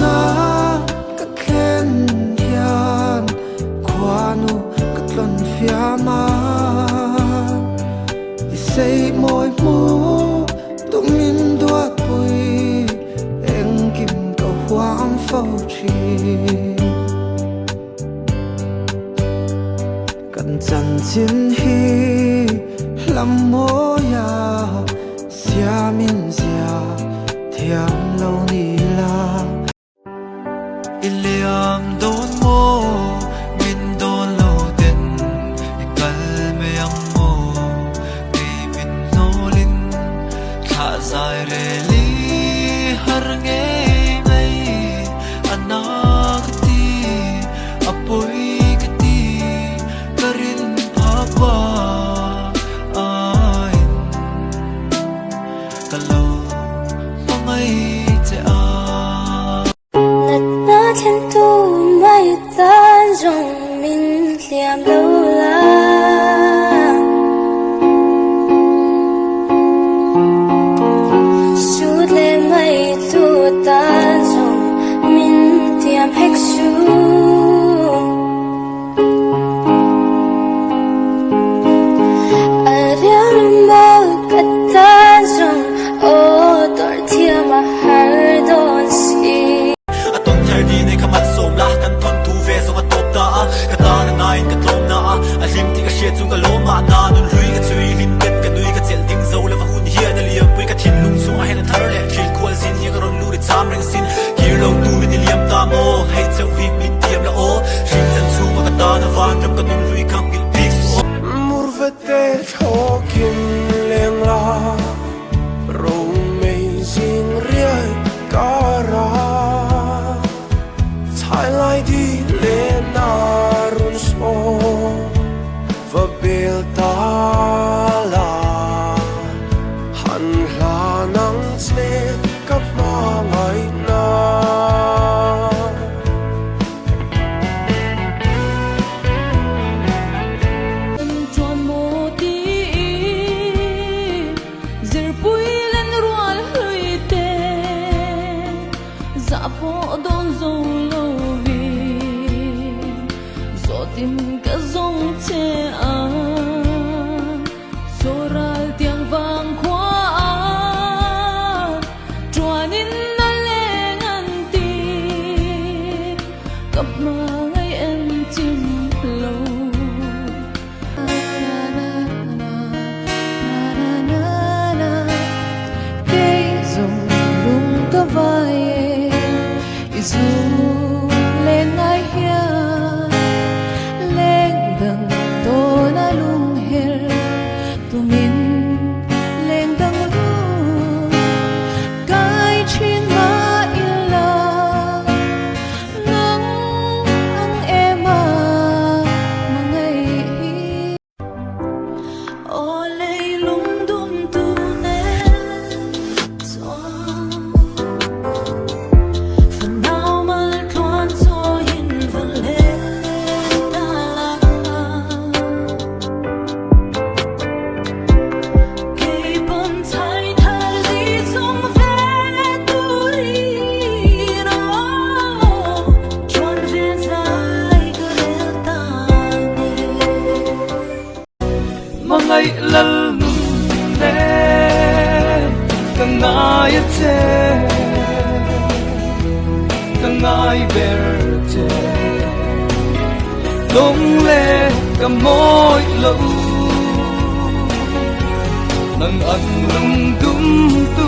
na ka khen hian kwanu ka tlon fiama i sei moi mu tungin duat pui eng kim ka huang phau chi kan chan chin hi lam mo ya sia min sia thiam lo ni la iliam don mo min don lo den ikal me ang mo kay min nolin tha zai re li har nge ngai anakati apoy kati karin papa ain kalau mangai te a thiên tu mai tan rong min liam lâu la suốt lệ mai tu tan rong min tiam hek su ariam ma kat tan rong o tor thiam a har don si di nei kamat som la kan thon tu ve so atop ta kata na nine ka tlom na a lim ti ka she chung ka loma na nun hui ka chui lim ket ka dui ka chel ding zo la va hun hi na liam pui ka thin lung su a hen thar le khil khol sin hi ka ron lu ri cham reng sin kir lo tu ni liam ta mo hei chau hi mi tiam la o shin chan chu ma ka ta na van ram ka nun hui kam gil pik so murvete thokim leng la rong mei sing riai kara lai đi lên narun so và bel ta la han la nang sne kap ma ngai na chuan mo ti zir pui len rual hlui te za po don zo tim ka zong che a soral tiang vang khwa a chuanin na leng an ti kap ma ngai en chim lo ke zong lung ka vai izu lên ai hiền mangai lal ne kangai te kangai berte dong le kamoi lo nang ang lung dum tu